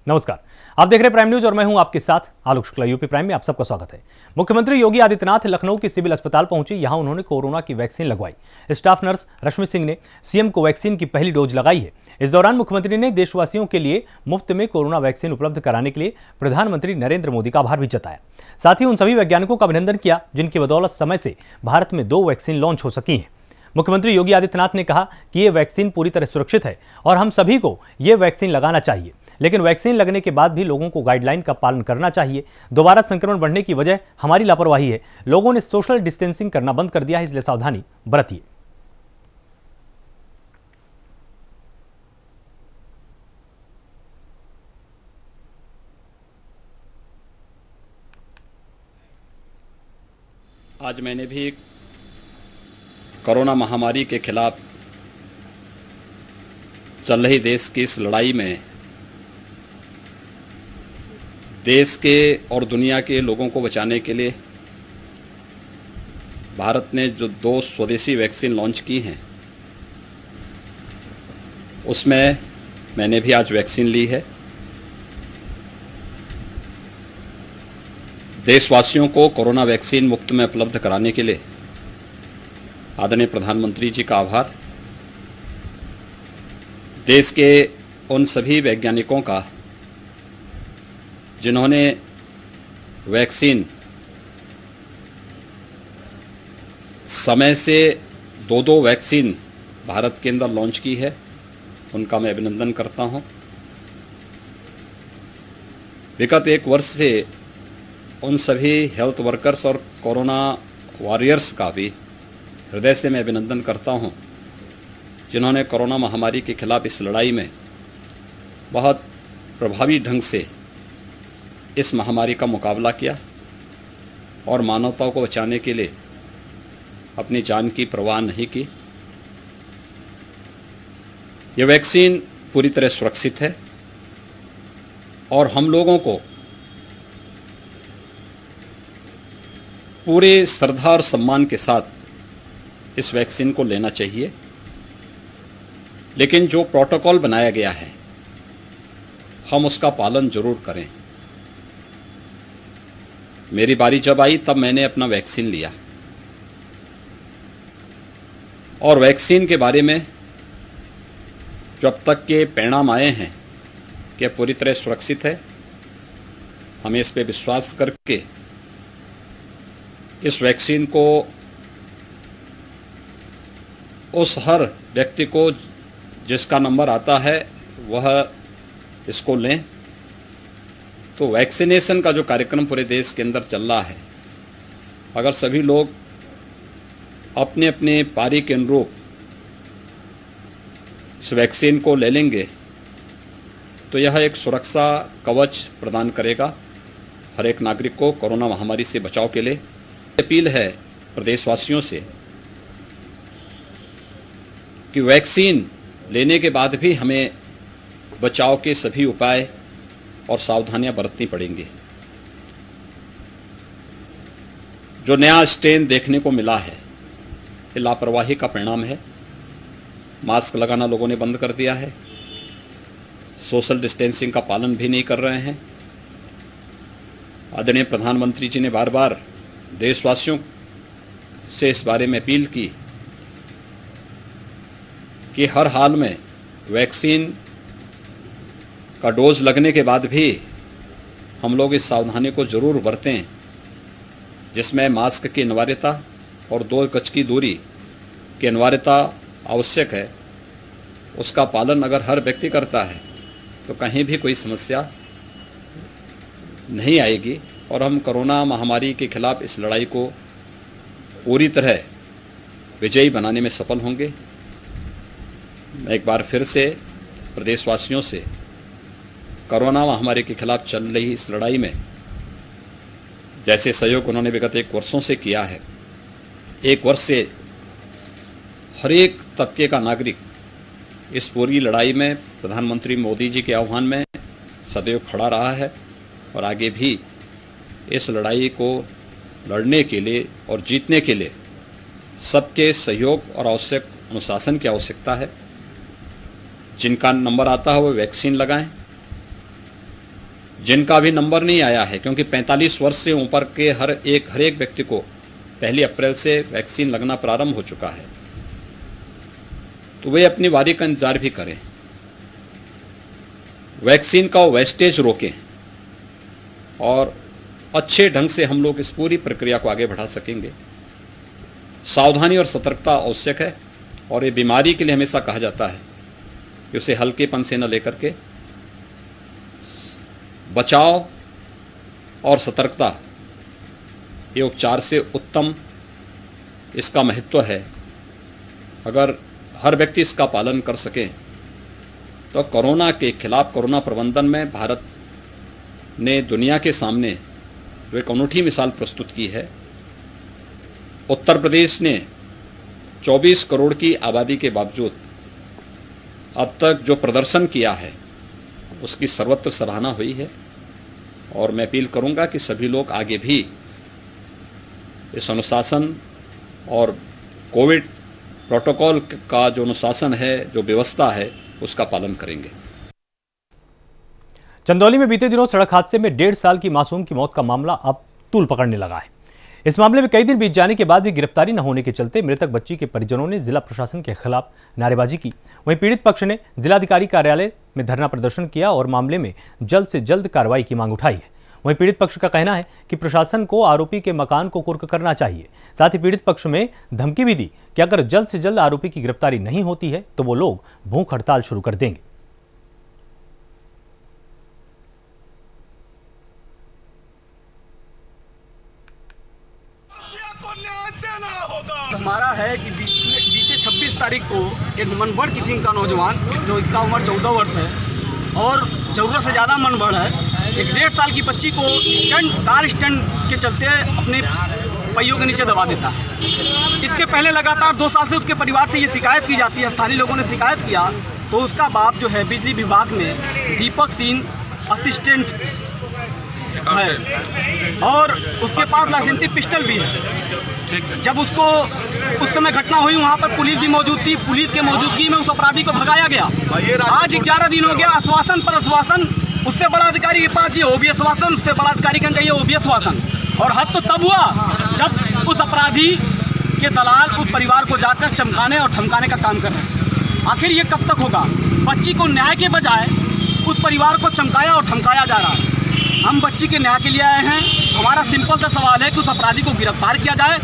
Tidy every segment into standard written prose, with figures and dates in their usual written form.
नमस्कार, आप देख रहे हैं प्राइम न्यूज और मैं हूं आपके साथ आलोक शुक्ला। यूपी प्राइम में आप सबका स्वागत है। मुख्यमंत्री योगी आदित्यनाथ लखनऊ के सिविल अस्पताल पहुंचे। यहां उन्होंने कोरोना की वैक्सीन लगवाई। स्टाफ नर्स रश्मि सिंह ने सीएम को वैक्सीन की पहली डोज लगाई है। इस दौरान मुख्यमंत्री ने देशवासियों के लिए मुफ्त में कोरोना वैक्सीन उपलब्ध कराने के लिए प्रधानमंत्री नरेंद्र मोदी का आभार भी जताया। साथ ही उन सभी वैज्ञानिकों का अभिनंदन किया जिनकी बदौलत समय से भारत में 2 वैक्सीन लॉन्च हो सकी हैं। मुख्यमंत्री योगी आदित्यनाथ ने कहा कि ये वैक्सीन पूरी तरह सुरक्षित है और हम सभी को ये वैक्सीन लगाना चाहिए, लेकिन वैक्सीन लगने के बाद भी लोगों को गाइडलाइन का पालन करना चाहिए। दोबारा संक्रमण बढ़ने की वजह हमारी लापरवाही है। लोगों ने सोशल डिस्टेंसिंग करना बंद कर दिया है, इसलिए सावधानी बरतिए। आज मैंने भी कोरोना महामारी के खिलाफ चल रही देश की इस लड़ाई में देश के और दुनिया के लोगों को बचाने के लिए भारत ने जो 2 स्वदेशी वैक्सीन लॉन्च की हैं, उसमें मैंने भी आज वैक्सीन ली है। देशवासियों को कोरोना वैक्सीन मुफ्त में उपलब्ध कराने के लिए आदरणीय प्रधानमंत्री जी का आभार। देश के उन सभी वैज्ञानिकों का जिन्होंने वैक्सीन समय से 2 वैक्सीन भारत के अंदर लॉन्च की है, उनका मैं अभिनंदन करता हूं। विगत 1 वर्ष से उन सभी हेल्थ वर्कर्स और कोरोना वॉरियर्स का भी हृदय से मैं अभिनंदन करता हूं, जिन्होंने कोरोना महामारी के खिलाफ इस लड़ाई में बहुत प्रभावी ढंग से इस महामारी का मुकाबला किया और मानवता को बचाने के लिए अपनी जान की परवाह नहीं की। ये वैक्सीन पूरी तरह सुरक्षित है और हम लोगों को पूरे श्रद्धा और सम्मान के साथ इस वैक्सीन को लेना चाहिए। लेकिन जो प्रोटोकॉल बनाया गया है, हम उसका पालन जरूर करें। मेरी बारी जब आई तब मैंने अपना वैक्सीन लिया और वैक्सीन के बारे में जो अब तक के परिणाम आए हैं कि पूरी तरह सुरक्षित है, हमें इस पे विश्वास करके इस वैक्सीन को उस हर व्यक्ति को जिसका नंबर आता है वह इसको लें। तो वैक्सीनेशन का जो कार्यक्रम पूरे देश के अंदर चल रहा है, अगर सभी लोग अपने अपने पारी के अनुरूप इस वैक्सीन को ले लेंगे तो यह एक सुरक्षा कवच प्रदान करेगा हर एक नागरिक को कोरोना महामारी से बचाव के लिए। अपील है प्रदेशवासियों से कि वैक्सीन लेने के बाद भी हमें बचाव के सभी उपाय और सावधानियां बरतनी पड़ेंगी। जो नया स्ट्रेन देखने को मिला है, ये लापरवाही का परिणाम है। मास्क लगाना लोगों ने बंद कर दिया है, सोशल डिस्टेंसिंग का पालन भी नहीं कर रहे हैं। आदरणीय प्रधानमंत्री जी ने बार बार देशवासियों से इस बारे में अपील की कि हर हाल में वैक्सीन का डोज लगने के बाद भी हम लोग इस सावधानी को जरूर बरतें, जिसमें मास्क की अनिवार्यता और 2 गज की दूरी की अनिवार्यता आवश्यक है। उसका पालन अगर हर व्यक्ति करता है तो कहीं भी कोई समस्या नहीं आएगी और हम कोरोना महामारी के खिलाफ इस लड़ाई को पूरी तरह विजयी बनाने में सफल होंगे। मैं एक बार फिर से प्रदेशवासियों से कोरोना महामारी के खिलाफ चल रही इस लड़ाई में जैसे सहयोग उन्होंने विगत 1 वर्षों से किया है, 1 वर्ष से हर एक तबके का नागरिक इस पूरी लड़ाई में प्रधानमंत्री मोदी जी के आह्वान में सदैव खड़ा रहा है और आगे भी इस लड़ाई को लड़ने के लिए और जीतने के लिए सबके सहयोग और आवश्यक अनुशासन की आवश्यकता है। जिनका नंबर आता है वो वैक्सीन लगाएं जिनका भी नंबर नहीं आया है, क्योंकि 45 वर्ष से ऊपर के हर एक व्यक्ति को 1 अप्रैल से वैक्सीन लगना प्रारंभ हो चुका है, तो वे अपनी बारी का इंतजार भी करें। वैक्सीन का वेस्टेज रोकें और अच्छे ढंग से हम लोग इस पूरी प्रक्रिया को आगे बढ़ा सकेंगे। सावधानी और सतर्कता आवश्यक है, और ये बीमारी के लिए हमेशा कहा जाता है कि उसे हल्केपन से न लेकर के बचाव और सतर्कता, ये उपचार से उत्तम इसका महत्व है। अगर हर व्यक्ति इसका पालन कर सके तो कोरोना के खिलाफ, कोरोना प्रबंधन में भारत ने दुनिया के सामने जो एक अनूठी मिसाल प्रस्तुत की है। उत्तर प्रदेश ने 24 करोड़ की आबादी के बावजूद अब तक जो प्रदर्शन किया है उसकी सर्वत्र सराहना हुई है, और मैं अपील करूंगा कि सभी लोग आगे भी इस अनुशासन और कोविड प्रोटोकॉल का जो अनुशासन है, जो व्यवस्था है, उसका पालन करेंगे। चंदौली में बीते दिनों सड़क हादसे में 1.5 साल की मासूम की मौत का मामला अब तूल पकड़ने लगा है। इस मामले में कई दिन बीत जाने के बाद भी गिरफ्तारी न होने के चलते मृतक बच्ची के परिजनों ने जिला प्रशासन के खिलाफ नारेबाजी की। वहीं पीड़ित पक्ष ने जिलाधिकारी कार्यालय में धरना प्रदर्शन किया और मामले में जल्द से जल्द कार्रवाई की मांग उठाई है। वहीं पीड़ित पक्ष का कहना है कि प्रशासन को आरोपी के मकान को कुर्क करना चाहिए। साथ ही पीड़ित पक्ष में धमकी भी दी कि अगर जल्द से जल्द आरोपी की गिरफ्तारी नहीं होती है तो वो लोग भूख हड़ताल शुरू कर देंगे। हमारा है कि बीते 26 तारीख को एक मनबड़ किस्म का नौजवान, जो इसका उम्र 14 वर्ष है और ज़रूरत से ज़्यादा मनबड़ है, एक 1.5 साल की बच्ची को कार स्टैंड के चलते अपने पहियों के नीचे दबा देता है। इसके पहले लगातार 2 साल से उसके परिवार से ये शिकायत की जाती है। स्थानीय लोगों ने शिकायत किया तो उसका बाप जो है बिजली विभाग में दीपक सिंह असिस्टेंट है और उसके पास लाइसेंसी पिस्टल भी है। जब उसको उस समय घटना हुई वहाँ पर पुलिस भी मौजूद थी। पुलिस के मौजूदगी में उस अपराधी को भगाया गया। आज 11 दिन हो गया, आश्वासन पर आश्वासन। उससे बड़ा अधिकारी के पास ये वो भी आश्वासन, उससे बड़ा अधिकारी का चाहिए वो भी आश्वासन। और हद तो तब हुआ जब उस अपराधी के दलाल उस परिवार को जाकर चमकाने और धमकाने का काम कर रहे हैं। आखिर ये कब तक होगा? बच्ची को न्याय के बजाय उस परिवार को चमकाया और धमकाया जा रहा है। हम बच्ची के न्याय के लिए आए हैं। हमारा सिंपल सा सवाल है कि उस अपराधी को गिरफ्तार किया जाए।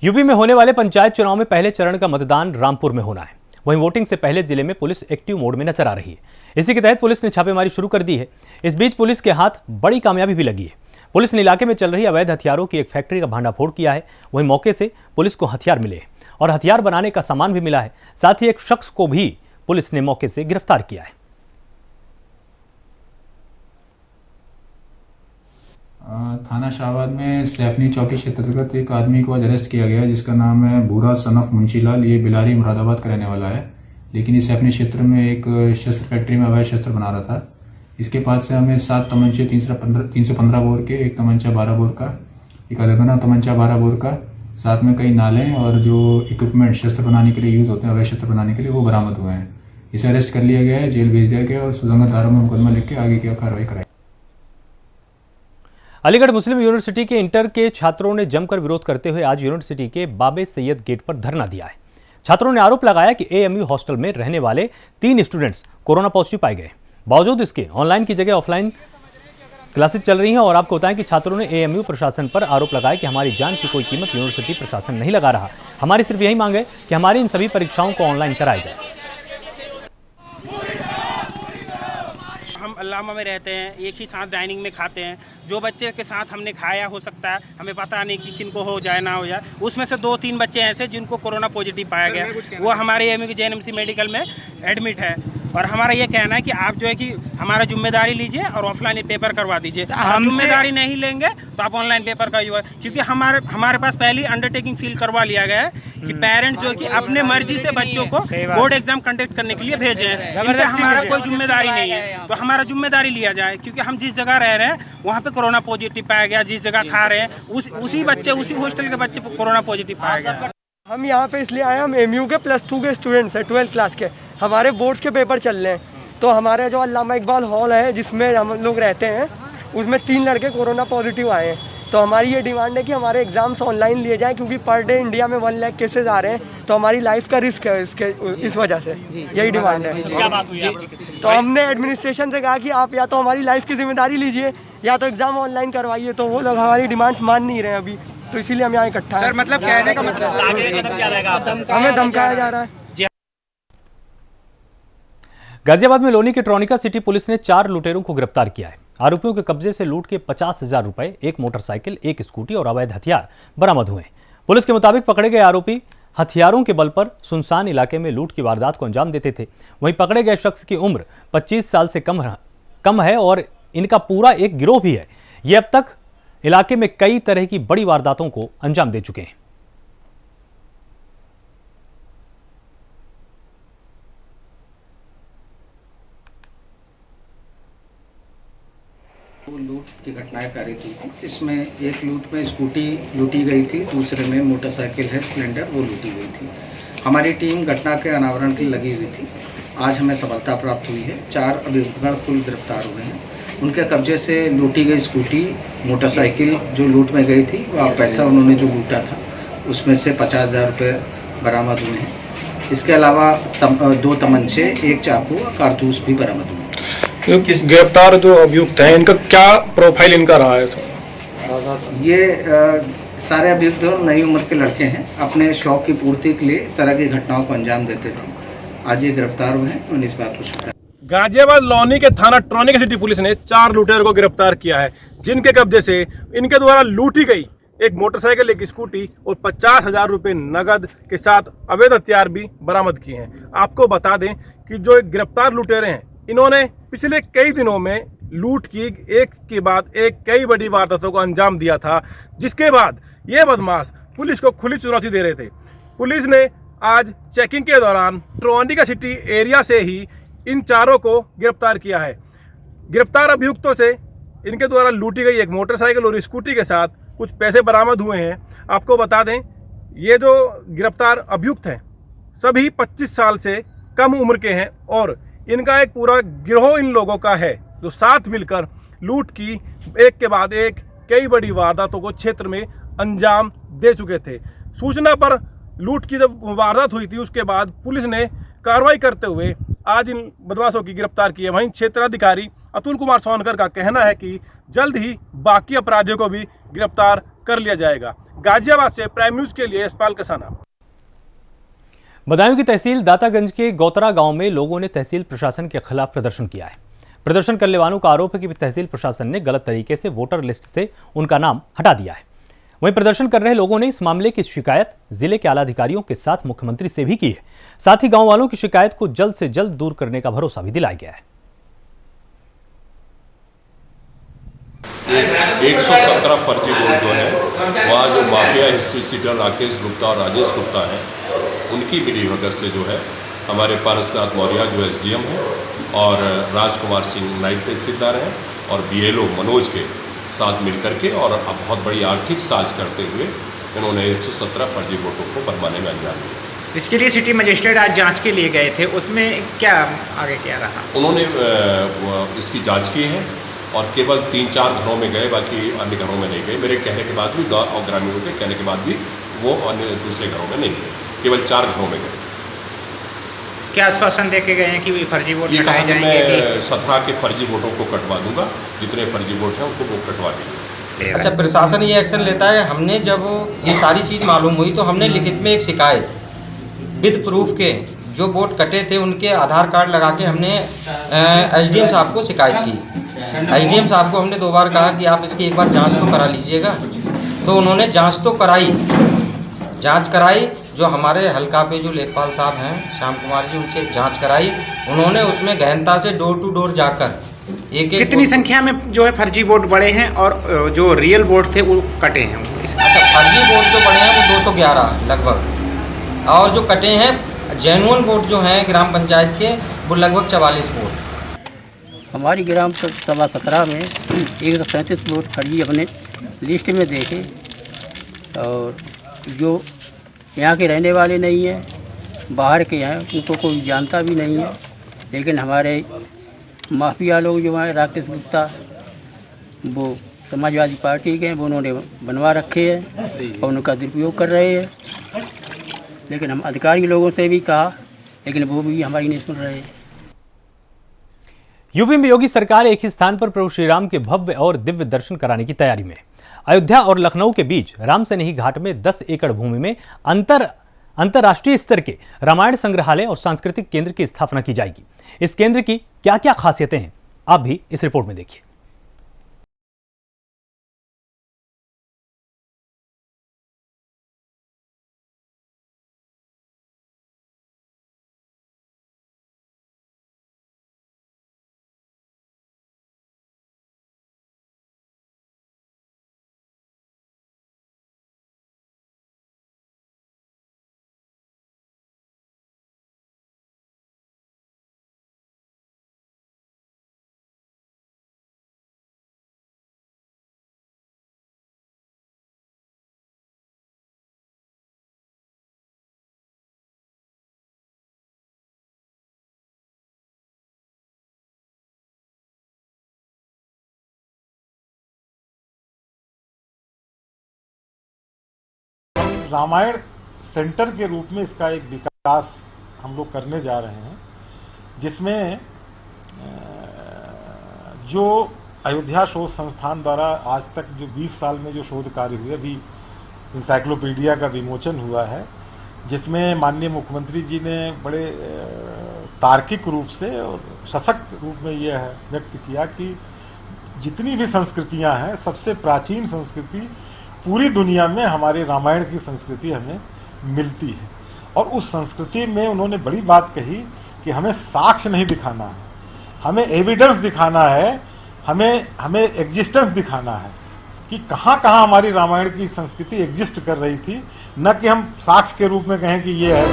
यूपी में होने वाले पंचायत चुनाव में पहले चरण का मतदान रामपुर में होना है। वहीं वोटिंग से पहले जिले में पुलिस एक्टिव मोड में नजर आ रही है। इसी के तहत पुलिस ने छापेमारी शुरू कर दी है। इस बीच पुलिस के हाथ बड़ी कामयाबी भी लगी है। पुलिस ने इलाके में चल रही अवैध हथियारों की एक फैक्ट्री का भांडाफोड़ किया है। वहीं मौके से पुलिस को हथियार मिले हैं और हथियार बनाने का सामान भी मिला है। साथ ही एक शख्स को भी पुलिस ने मौके से गिरफ्तार किया है। थाना शाहबाद में सैफनी चौकी क्षेत्र अंतर्गत एक आदमी को आज अरेस्ट किया गया, जिसका नाम है भूरा सनफ मुंशीलाल। ये बिलारी मुरादाबाद का रहने वाला है, लेकिन इस अपने क्षेत्र में एक शस्त्र फैक्ट्री में अवैध शस्त्र बना रहा था। इसके पास से हमें 7 तमंचे 315 बोर के, एक तमंचा 12 बोर का, एक अलगना तमंचा 12 बोर का, साथ में कई नाले और जो इक्विपमेंट शस्त्र बनाने के लिए यूज होते हैं अवैध शस्त्र बनाने के लिए, वो बरामद हुए हैं। इसे अरेस्ट कर लिया गया है, जेल भेज दिया गया और सुसंगत धाराओं में मुकदमा लिख के आगे की कार्रवाई कराई। अलीगढ़ मुस्लिम यूनिवर्सिटी के इंटर के छात्रों ने जमकर विरोध करते हुए आज यूनिवर्सिटी के बाबे सैयद गेट पर धरना दिया है। छात्रों ने आरोप लगाया कि एएमयू हॉस्टल में रहने वाले 3 स्टूडेंट्स कोरोना पॉजिटिव पाए गए। बावजूद इसके ऑनलाइन की जगह ऑफलाइन क्लासेस चल रही हैं और आपको बताएं कि छात्रों ने एएमयू प्रशासन पर आरोप लगाया कि हमारी जान की कोई कीमत यूनिवर्सिटी प्रशासन नहीं लगा रहा। हमारी सिर्फ यही मांग है कि हमारी इन सभी परीक्षाओं को ऑनलाइन कराया जाए। हम अल्लामा में रहते हैं, एक ही साथ डाइनिंग में खाते हैं। जो बच्चे के साथ हमने खाया हो सकता है, हमें पता नहीं कि किनको हो जाए ना हो जाए। उसमें से 2-3 बच्चे ऐसे जिनको कोरोना पॉजिटिव पाया गया, वो हमारे एएमयू के जेएनएमसी मेडिकल में एडमिट है। और हमारा ये कहना है कि आप जो है कि हमारा जिम्मेदारी लीजिए और ऑफलाइन पेपर करवा दीजिए। हम जिम्मेदारी नहीं लेंगे तो आप ऑनलाइन पेपर करवाइए, क्योंकि हमारे पास पहले ही अंडरटेकिंग फील करवा लिया गया है कि पेरेंट्स जो है कि अपने मर्जी से बच्चों को बोर्ड एग्जाम कंडक्ट करने के लिए भेजे हैं। इन पर हमारा कोई जिम्मेदारी नहीं है, तो हमारा जिम्मेदारी लिया जाए, क्योंकि हम जिस जगह रह रहे हैं वहाँ पे कोरोना पॉजिटिव पाया गया। जिस जगह खा रहे हैं उसी हॉस्टल के बच्चे कोरोना पॉजिटिव पाया गया। हम यहाँ पे इसलिए आए, हम एमयू के +2 के स्टूडेंट्स हैं, 12th क्लास के। हमारे बोर्ड्स के पेपर चल रहे हैं, तो हमारे जो अल्लामा इकबाल हॉल है जिसमें हम लोग रहते हैं, उसमें 3 लड़के कोरोना पॉजिटिव आए हैं। तो हमारी ये डिमांड है कि हमारे एग्ज़ाम्स ऑनलाइन लिए जाएं, क्योंकि पर डे इंडिया में 1 लाख केसेस आ रहे हैं, तो हमारी लाइफ का रिस्क है इस वजह से। यही डिमांड है। क्या बात हुई आपकी? तो हमने एडमिनिस्ट्रेशन से कहा कि आप या तो हमारी लाइफ की जिम्मेदारी लीजिए या तो एग्ज़ाम ऑनलाइन करवाइए, तो वो लोग हमारी डिमांड्स मान नहीं रहे हैं अभी, तो इसीलिए हम यहाँ इकट्ठा हैं। सर मतलब कहने का मतलब आगे कदम क्या रहेगा आपका? हमें धमकाया जा रहा है। गाजियाबाद में लोनी की ट्रॉनिका सिटी पुलिस ने 4 लुटेरों को गिरफ्तार किया है। आरोपियों के कब्जे से लूट के 50,000 रुपए, 1 मोटरसाइकिल, 1 स्कूटी और अवैध हथियार बरामद हुए। पुलिस के मुताबिक पकड़े गए आरोपी हथियारों के बल पर सुनसान इलाके में लूट की वारदात को अंजाम देते थे। वहीं पकड़े गए शख्स की उम्र 25 साल से कम है और इनका पूरा एक गिरोह भी है। ये अब तक इलाके में कई तरह की बड़ी वारदातों को अंजाम दे चुके हैं। वो लूट की घटनाएं पारित हुई थी। इसमें एक लूट में स्कूटी लूटी गई थी, दूसरे में मोटरसाइकिल है स्प्लेंडर, वो लूटी गई थी। हमारी टीम घटना के अनावरण की लगी हुई थी। आज हमें सफलता प्राप्त हुई है। 4 अभियुक्तगण कुल गिरफ्तार हुए हैं। उनके कब्जे से लूटी गई स्कूटी, मोटरसाइकिल जो लूट में गई थी, वह पैसा उन्होंने जो लूटा था उसमें से 50,000 रुपये बरामद हुए हैं। इसके अलावा 2 तमंचे, 1 चाकू और कारतूस भी बरामद हुए। तो किस गिरफ्तार जो अभियुक्त हैं इनका क्या प्रोफाइल इनका रहा है? तो ये सारे अभियुक्त नई उम्र के लड़के हैं, अपने शौक की पूर्ति के लिए इस तरह की घटनाओं को अंजाम देते थे। आज ये गिरफ्तार हुए हैं, उन्हें इस बात को स्वीकार। गाजियाबाद लोनी के थाना ट्रॉनिका सिटी पुलिस ने 4 लुटेरों को गिरफ्तार किया है, जिनके कब्जे से इनके द्वारा लूटी गई 1 मोटरसाइकिल, 1 स्कूटी और 50,000 रुपये नगद के साथ अवैध हथियार भी बरामद किए हैं। आपको बता दें कि जो गिरफ्तार लुटेरे हैं, इन्होंने पिछले कई दिनों में लूट की एक के बाद एक कई बड़ी वारदातों को अंजाम दिया था, जिसके बाद ये बदमाश पुलिस को खुली चुनौती दे रहे थे। पुलिस ने आज चेकिंग के दौरान ट्रॉनिका सिटी एरिया से ही इन 4 को गिरफ्तार किया है। गिरफ्तार अभियुक्तों से इनके द्वारा लूटी गई 1 मोटरसाइकिल और स्कूटी के साथ कुछ पैसे बरामद हुए हैं। आपको बता दें, ये जो गिरफ्तार अभियुक्त हैं सभी 25 साल से कम उम्र के हैं और इनका एक पूरा गिरोह इन लोगों का है, जो साथ मिलकर लूट की एक के बाद एक कई बड़ी वारदातों को क्षेत्र में अंजाम दे चुके थे। सूचना पर लूट की जब वारदात हुई थी, उसके बाद पुलिस ने कार्रवाई करते हुए आज इन बदमाशों की गिरफ्तार की है। वहीं क्षेत्राधिकारी अतुल कुमार सोनकर का कहना है कि जल्द ही बाकी अपराधियों को भी गिरफ्तार कर लिया जाएगा। गाजियाबाद से प्राइम न्यूज के लिए यशपाल कसाना। बदायूं की तहसील दातागंज के गौतरा गांव में लोगों ने तहसील प्रशासन के खिलाफ प्रदर्शन किया है। प्रदर्शन करने वालों का आरोप है कि तहसील प्रशासन ने गलत तरीके से वोटर लिस्ट से उनका नाम हटा दिया है। वहीं प्रदर्शन कर रहे लोगों ने इस मामले की शिकायत जिले के आला अधिकारियों के साथ मुख्यमंत्री से भी की है। साथ ही गांव वालों की शिकायत को जल्द से जल्द दूर करने का भरोसा भी दिलाया गया है। 117 फर्जी वोट जो है, वहाँ जो mafia history sheeter Rakesh Gupta और राजेश गुप्ता हैं, उनकी मिलीभगत से जो है हमारे पारसनाथ मौर्य जो एसडीएम हैं और राजकुमार सिंह नायब तहसीलदार हैं और बीएलओ मनोज के साथ मिलकर के और अब बहुत बड़ी आर्थिक साज करते हुए इन्होंने 117 फर्जी वोटों को बनवाने में अंजाम दिया। इसके लिए सिटी मजिस्ट्रेट आज जांच के लिए गए थे, उसमें क्या आगे क्या रहा? उन्होंने इसकी जांच की है और केवल 3-4 घरों में गए, बाकी अन्य घरों में नहीं गए। मेरे कहने के बाद भी गाँव और ग्रामीणों के कहने के बाद भी वो अन्य दूसरे घरों में नहीं गए, केवल 4 घरों में गए। क्या आश्वासन दे के गए हैं कि फर्जी वोट ये हटाए कहा कि जाएंगे? मैं 17 के फर्जी वोटों को कटवा दूंगा, जितने फर्जी वोट हैं उनको वो कटवा देंगे। अच्छा, प्रशासन ये एक्शन लेता है। हमने जब ये सारी चीज़ मालूम हुई तो हमने लिखित में एक शिकायत विद प्रूफ के जो वोट कटे थे उनके आधार कार्ड लगा के हमने एसडीएम साहब को शिकायत की। एसडीएम साहब को हमने 2 बार कहा कि आप इसकी एक बार जांच तो करा लीजिएगा, तो उन्होंने जांच तो कराई। जांच कराई, जो हमारे हल्का पे जो लेखपाल साहब हैं श्याम कुमार जी, उनसे जांच कराई। उन्होंने उसमें गहनता से डोर टू डोर जाकर एक कितनी संख्या में जो है फर्जी वोट बढ़े हैं और जो रियल वोट थे वो कटे हैं? अच्छा, फर्जी वोट जो बढ़े हैं वो 211 लगभग, और जो कटे हैं जेन्युइन वोट जो हैं ग्राम पंचायत के वो लगभग 44 वोट। हमारी ग्राम सभा 17 में 137 वोट फर्जी अपने लिस्ट में देखे, और जो यहाँ के रहने वाले नहीं हैं, बाहर के हैं, उनको कोई जानता भी नहीं है। लेकिन हमारे माफिया लोग जो हैं राकेश गुप्ता वो समाजवादी पार्टी के हैं, वो उन्होंने बनवा रखे हैं और उनका दुरुपयोग कर रहे हैं। लेकिन हम अधिकारी लोगों से भी कहा, लेकिन वो भी हमारी नहीं सुन रहे। यूपी में योगी सरकार एक ही स्थान पर प्रभु श्री राम के भव्य और दिव्य दर्शन कराने की तैयारी में है। अयोध्या और लखनऊ के बीच रामसनेही घाट में 10 एकड़ भूमि में अंतरराष्ट्रीय स्तर के रामायण संग्रहालय और सांस्कृतिक केंद्र की स्थापना की जाएगी। इस केंद्र की क्या क्या खासियतें हैं, आप भी इस रिपोर्ट में देखिए। रामायण सेंटर के रूप में इसका एक विकास हम लोग करने जा रहे हैं, जिसमें जो अयोध्या शोध संस्थान द्वारा आज तक जो 20 साल में जो शोध कार्य हुए, अभी इंसाइक्लोपीडिया का विमोचन हुआ है, जिसमें माननीय मुख्यमंत्री जी ने बड़े तार्किक रूप से और सशक्त रूप में यह व्यक्त किया कि जितनी भी संस्कृतियां हैं, सबसे प्राचीन संस्कृति पूरी दुनिया में हमारे रामायण की संस्कृति हमें मिलती है। और उस संस्कृति में उन्होंने बड़ी बात कही कि हमें साक्ष्य नहीं दिखाना है, हमें एविडेंस दिखाना है, हमें एग्जिस्टेंस दिखाना है कि कहाँ कहाँ हमारी रामायण की संस्कृति एग्जिस्ट कर रही थी, न कि हम साक्ष्य के रूप में कहें कि ये है।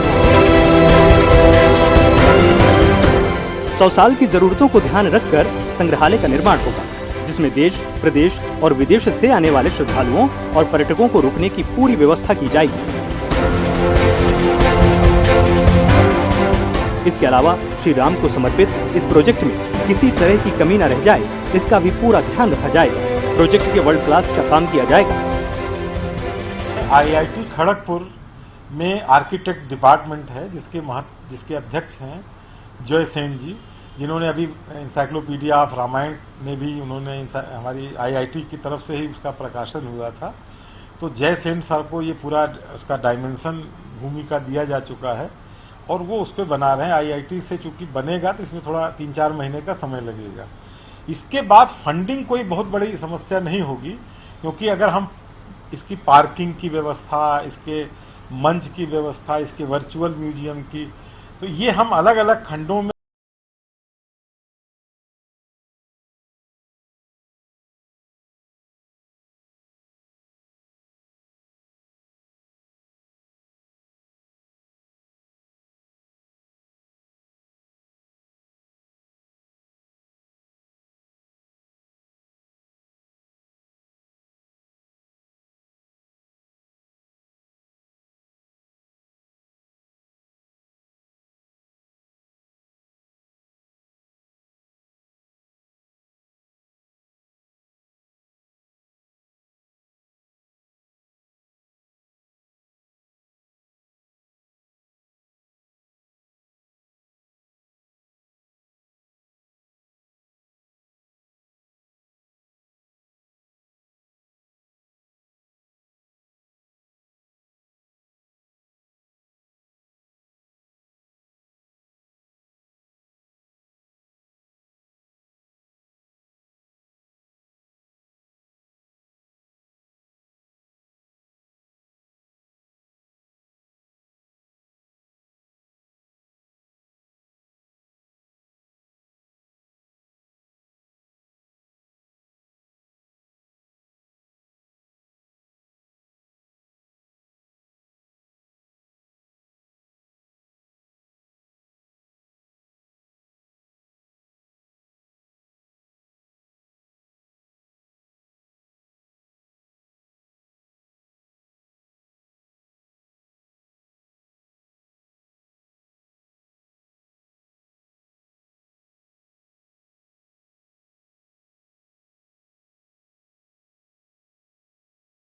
100 साल की जरूरतों को ध्यान रखकर संग्रहालय का निर्माण होगा, जिसमें देश, प्रदेश और विदेश से आने वाले श्रद्धालुओं और पर्यटकों को रुकने की पूरी व्यवस्था की जाएगी। इसके अलावा श्री राम को समर्पित इस प्रोजेक्ट में किसी तरह की कमी न रह जाए, इसका भी पूरा ध्यान रखा जाएगा। प्रोजेक्ट के वर्ल्ड क्लास का काम किया जाएगा। IIT खड़गपुर में आर्किटेक्ट डिपार्टमेंट है, जिसके अध्यक्ष हैं जय सेन जी, जिन्होंने अभी इंसाइक्लोपीडिया ऑफ रामायण ने भी उन्होंने हमारी IIT की तरफ से ही उसका प्रकाशन हुआ था। तो जय सेन सर को ये पूरा उसका डायमेंशन भूमि का दिया जा चुका है और वो उस पर बना रहे हैं। IIT से चूंकि बनेगा तो इसमें थोड़ा 3-4 महीने का समय लगेगा। इसके बाद फंडिंग कोई बहुत बड़ी समस्या नहीं होगी, क्योंकि अगर हम इसकी पार्किंग की व्यवस्था, इसके मंच की व्यवस्था, इसके वर्चुअल म्यूजियम की, तो ये हम अलग अलग खंडों में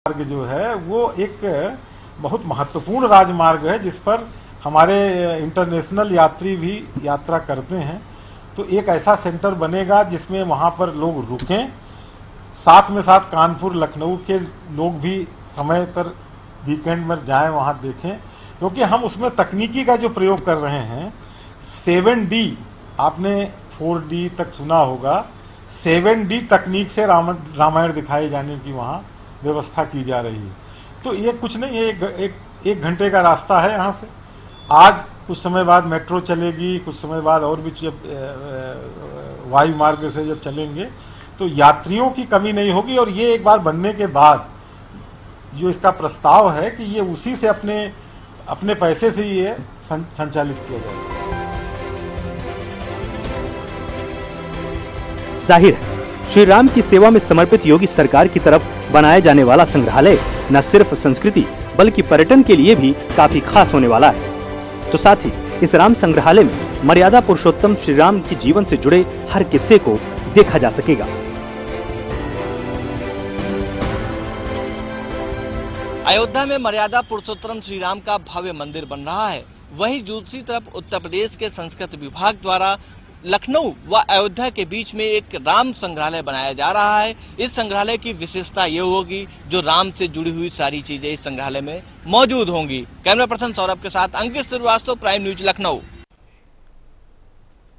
मार्ग जो है वो एक बहुत महत्वपूर्ण राजमार्ग है जिस पर हमारे इंटरनेशनल यात्री भी यात्रा करते हैं। तो एक ऐसा सेंटर बनेगा जिसमें वहाँ पर लोग रुकें, साथ में साथ कानपुर लखनऊ के लोग भी समय पर वीकेंड में जाएं वहाँ देखें, क्योंकि हम उसमें तकनीकी का जो प्रयोग कर रहे हैं 7D, आपने 4D तक सुना होगा, 7D तकनीक से रामायण दिखाए जाने की वहाँ व्यवस्था की जा रही है। तो ये कुछ नहीं, एक घंटे का रास्ता है यहाँ से। आज कुछ समय बाद मेट्रो चलेगी, कुछ समय बाद और भी जब वायु मार्ग से जब चलेंगे तो यात्रियों की कमी नहीं होगी। और ये एक बार बनने के बाद जो इसका प्रस्ताव है कि ये उसी से अपने पैसे से ये संचालित किया जाएगा। जाहिर है श्री राम की सेवा में समर्पित योगी सरकार की तरफ बनाया जाने वाला संग्रहालय न सिर्फ संस्कृति बल्कि पर्यटन के लिए भी काफी खास होने वाला है। तो साथ ही इस राम संग्रहालय में मर्यादा पुरुषोत्तम श्री राम के जीवन से जुड़े हर किस्से को देखा जा सकेगा। अयोध्या में मर्यादा पुरुषोत्तम श्री राम का भव्य मंदिर बन रहा है। वहीं दूसरी तरफ उत्तर प्रदेश के संस्कृति विभाग द्वारा लखनऊ व अयोध्या के बीच में एक राम संग्रहालय बनाया जा रहा है। इस संग्रहालय की विशेषता ये होगी जो राम से जुड़ी हुई सारी चीजें इस संग्रहालय में मौजूद होंगी। कैमरा पर्सन सौरभ के साथ Ankit Srivastava, Prime News Lucknow.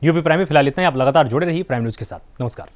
UP Prime में फिलहाल इतना ही। आप लगातार जुड़े रहिए प्राइम न्यूज के साथ। नमस्कार।